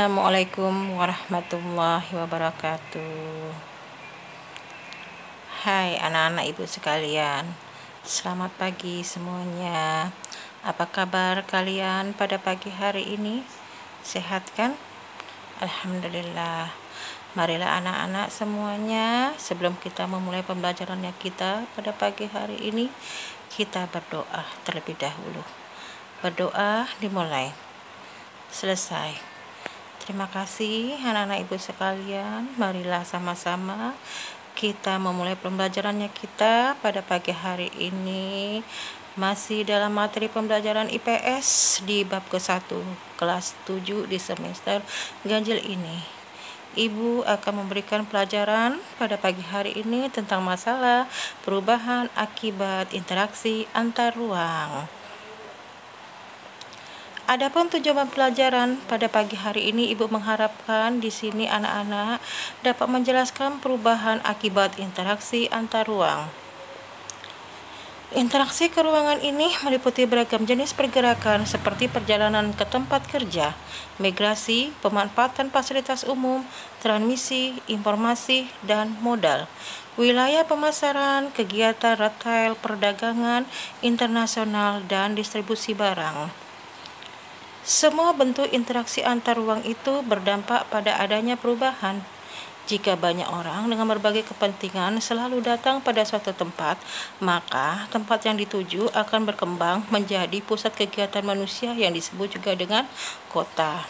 Assalamualaikum warahmatullahi wabarakatuh. Hai anak-anak ibu sekalian, selamat pagi semuanya. Apa kabar kalian pada pagi hari ini? Sehat kan? Alhamdulillah. Marilah anak-anak semuanya, sebelum kita memulai pembelajarannya kita pada pagi hari ini, kita berdoa terlebih dahulu. Berdoa dimulai, selesai. Terima kasih anak-anak ibu sekalian. Marilah sama-sama kita memulai pembelajarannya kita pada pagi hari ini. Masih dalam materi pembelajaran IPS di bab ke-1 kelas 7 di semester ganjil ini. Ibu akan memberikan pelajaran pada pagi hari ini tentang masalah perubahan akibat interaksi antar ruang. Adapun tujuan pelajaran pada pagi hari ini, Ibu mengharapkan di sini anak-anak dapat menjelaskan perubahan akibat interaksi antar ruang. Interaksi ke ruangan ini meliputi beragam jenis pergerakan seperti perjalanan ke tempat kerja, migrasi, pemanfaatan fasilitas umum, transmisi, informasi, dan modal. Wilayah pemasaran, kegiatan retail, perdagangan, internasional, dan distribusi barang. Semua bentuk interaksi antar ruang itu berdampak pada adanya perubahan. Jika banyak orang dengan berbagai kepentingan selalu datang pada suatu tempat, maka tempat yang dituju akan berkembang menjadi pusat kegiatan manusia yang disebut juga dengan kota.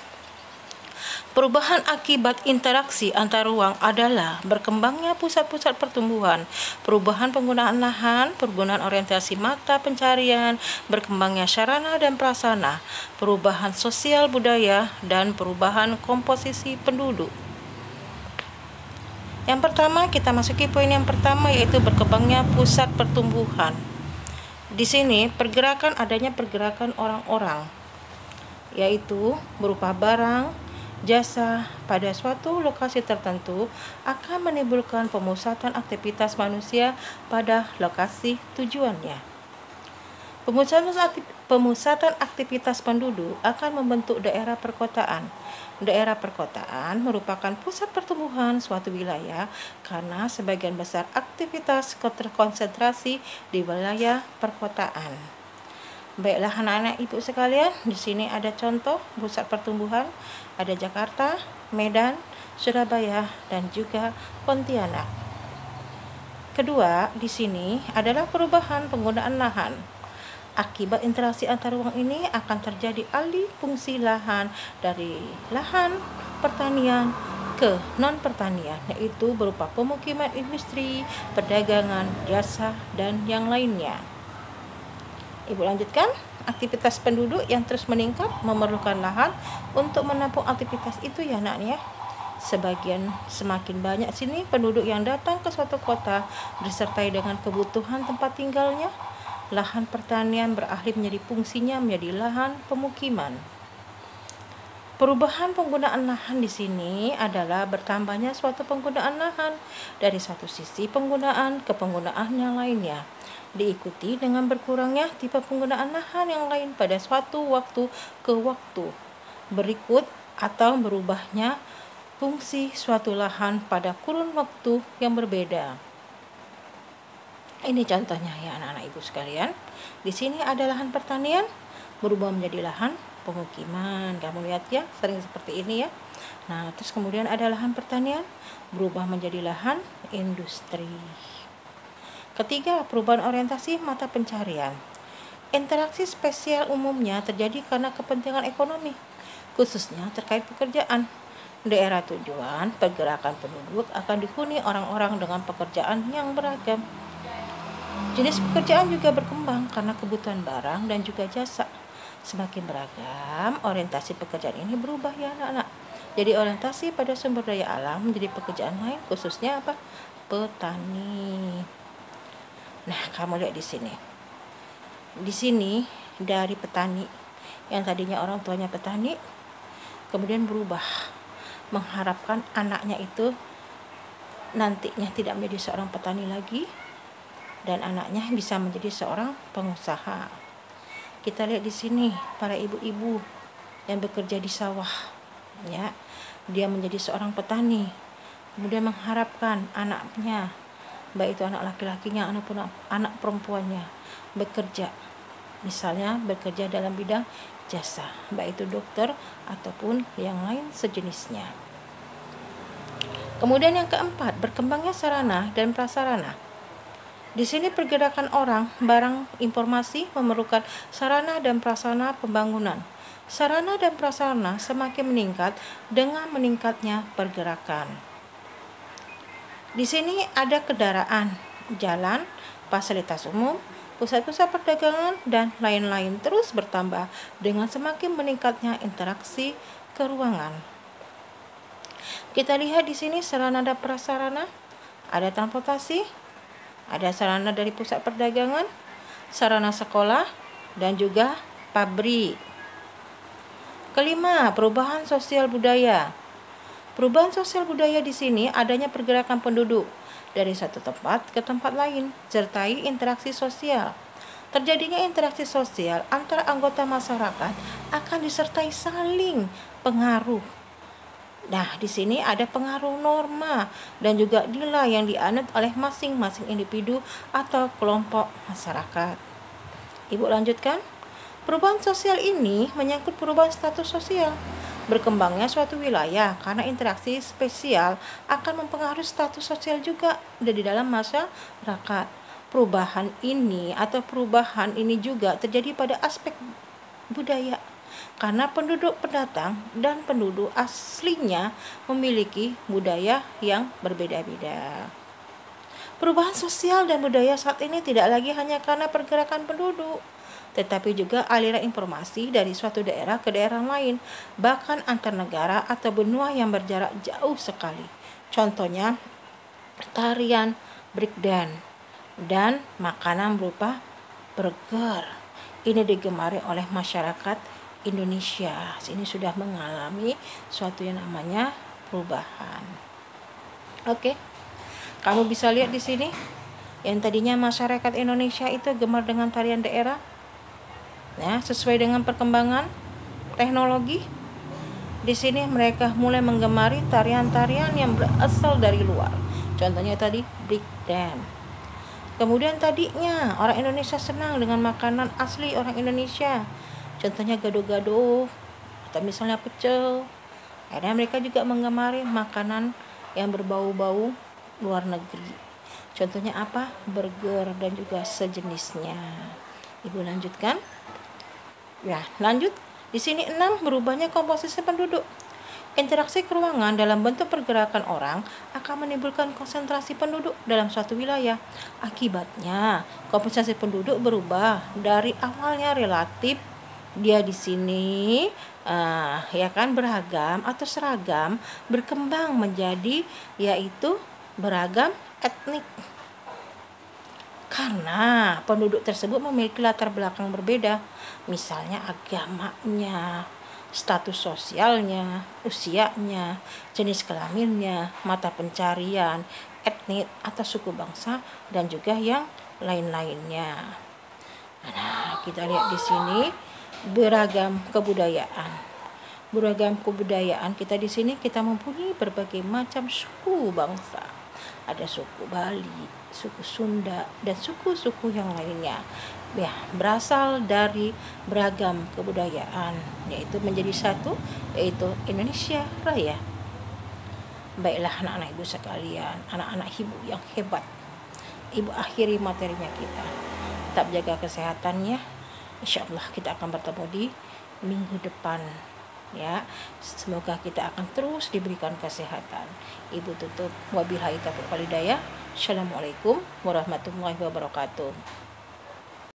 Perubahan akibat interaksi antar ruang adalah berkembangnya pusat-pusat pertumbuhan, perubahan penggunaan lahan, perubahan orientasi mata pencarian, berkembangnya sarana dan prasarana, perubahan sosial budaya, dan perubahan komposisi penduduk. Yang pertama, kita masuki poin yang pertama, yaitu berkembangnya pusat pertumbuhan. Di sini adanya pergerakan orang-orang, yaitu berupa barang, jasa pada suatu lokasi tertentu akan menimbulkan pemusatan aktivitas manusia pada lokasi tujuannya. Pemusatan aktivitas penduduk akan membentuk daerah perkotaan. Daerah perkotaan merupakan pusat pertumbuhan suatu wilayah karena sebagian besar aktivitas terkonsentrasi di wilayah perkotaan. Baiklah anak-anak ibu sekalian, di sini ada contoh pusat pertumbuhan, ada Jakarta, Medan, Surabaya, dan juga Pontianak. Kedua, di sini adalah perubahan penggunaan lahan. Akibat interaksi antar ruang ini akan terjadi alih fungsi lahan dari lahan pertanian ke non-pertanian, yaitu berupa pemukiman industri, perdagangan, jasa, dan yang lainnya. Ibu lanjutkan, aktivitas penduduk yang terus meningkat memerlukan lahan untuk menampung aktivitas itu ya nak ya. Semakin banyak sini penduduk yang datang ke suatu kota disertai dengan kebutuhan tempat tinggalnya, lahan pertanian beralih menjadi fungsinya menjadi lahan pemukiman. Perubahan penggunaan lahan di sini adalah bertambahnya suatu penggunaan lahan dari satu sisi penggunaan ke penggunaan yang lainnya, diikuti dengan berkurangnya tipe penggunaan lahan yang lain pada suatu waktu ke waktu berikut atau berubahnya fungsi suatu lahan pada kurun waktu yang berbeda. Ini contohnya ya anak-anak ibu sekalian. Di sini ada lahan pertanian berubah menjadi lahan pemukiman. Kamu lihat ya, sering seperti ini ya. Nah, terus kemudian ada lahan pertanian berubah menjadi lahan industri. Ketiga, perubahan orientasi mata pencarian. Interaksi spesial umumnya terjadi karena kepentingan ekonomi, khususnya terkait pekerjaan. Daerah tujuan pergerakan penduduk akan dihuni orang-orang dengan pekerjaan yang beragam. Jenis pekerjaan juga berkembang karena kebutuhan barang dan juga jasa. Semakin beragam, orientasi pekerjaan ini berubah ya anak-anak. Jadi orientasi pada sumber daya alam menjadi pekerjaan lain, khususnya apa? Petani. Nah, kamu lihat di sini. Di sini dari petani yang tadinya orang tuanya petani, kemudian berubah mengharapkan anaknya itu nantinya tidak menjadi seorang petani lagi dan anaknya bisa menjadi seorang pengusaha. Kita lihat di sini para ibu-ibu yang bekerja di sawah, ya. Dia menjadi seorang petani, kemudian mengharapkan anaknya, baik itu anak laki-lakinya ataupun anak perempuannya, bekerja, misalnya bekerja dalam bidang jasa, baik itu dokter ataupun yang lain sejenisnya. Kemudian yang keempat, berkembangnya sarana dan prasarana. Di sini pergerakan orang, barang, informasi memerlukan sarana dan prasarana pembangunan. Sarana dan prasarana semakin meningkat dengan meningkatnya pergerakan. Di sini ada kendaraan, jalan, fasilitas umum, pusat-pusat perdagangan, dan lain-lain terus bertambah dengan semakin meningkatnya interaksi keruangan. Kita lihat di sini sarana dan prasarana, ada transportasi, ada sarana dari pusat perdagangan, sarana sekolah, dan juga pabrik. Kelima, perubahan sosial budaya. Perubahan sosial budaya di sini adanya pergerakan penduduk dari satu tempat ke tempat lain, sertai interaksi sosial. Terjadinya interaksi sosial antara anggota masyarakat akan disertai saling pengaruh. Nah, di sini ada pengaruh norma dan juga nilai yang dianut oleh masing-masing individu atau kelompok masyarakat. Ibu lanjutkan. Perubahan sosial ini menyangkut perubahan status sosial. Berkembangnya suatu wilayah karena interaksi spesial akan mempengaruhi status sosial juga di dalam masyarakat. Perubahan ini juga terjadi pada aspek budaya. Karena penduduk pendatang dan penduduk aslinya memiliki budaya yang berbeda-beda. Perubahan sosial dan budaya saat ini tidak lagi hanya karena pergerakan penduduk, tetapi juga aliran informasi dari suatu daerah ke daerah lain, bahkan antar negara atau benua yang berjarak jauh sekali. Contohnya, tarian breakdance dan makanan berupa burger. Ini digemari oleh masyarakat Indonesia. Ini sudah mengalami suatu yang namanya perubahan. Oke, kamu bisa lihat di sini, yang tadinya masyarakat Indonesia itu gemar dengan tarian daerah, ya, sesuai dengan perkembangan teknologi. Di sini mereka mulai menggemari tarian-tarian yang berasal dari luar. Contohnya tadi break dance. Kemudian tadinya orang Indonesia senang dengan makanan asli orang Indonesia. Contohnya gado-gado atau misalnya pecel. Akhirnya mereka juga menggemari makanan yang berbau-bau luar negeri. Contohnya apa? Burger dan juga sejenisnya. Ibu lanjutkan. Ya, lanjut. Di sini 6, berubahnya komposisi penduduk. Interaksi keruangan dalam bentuk pergerakan orang akan menimbulkan konsentrasi penduduk dalam suatu wilayah. Akibatnya, komposisi penduduk berubah dari awalnya relatif, dia di sini beragam atau seragam, berkembang menjadi yaitu beragam etnik. Karena penduduk tersebut memiliki latar belakang berbeda, misalnya agamanya, status sosialnya, usianya, jenis kelaminnya, mata pencarian, etnik atau suku bangsa, dan juga yang lain-lainnya. Nah, kita lihat di sini beragam kebudayaan. Beragam kebudayaan kita di sini, kita mempunyai berbagai macam suku bangsa. Ada suku Bali, suku Sunda, dan suku-suku yang lainnya. Ya, berasal dari beragam kebudayaan, yaitu menjadi satu, yaitu Indonesia Raya. Baiklah anak-anak ibu sekalian, anak-anak ibu yang hebat, ibu akhiri materinya kita. Tetap jaga kesehatannya. Insya Allah kita akan bertemu di minggu depan, ya. Semoga kita akan terus diberikan kesehatan. Ibu tutup, wabillahi taufiq wal hidayah. Assalamualaikum warahmatullahi wabarakatuh.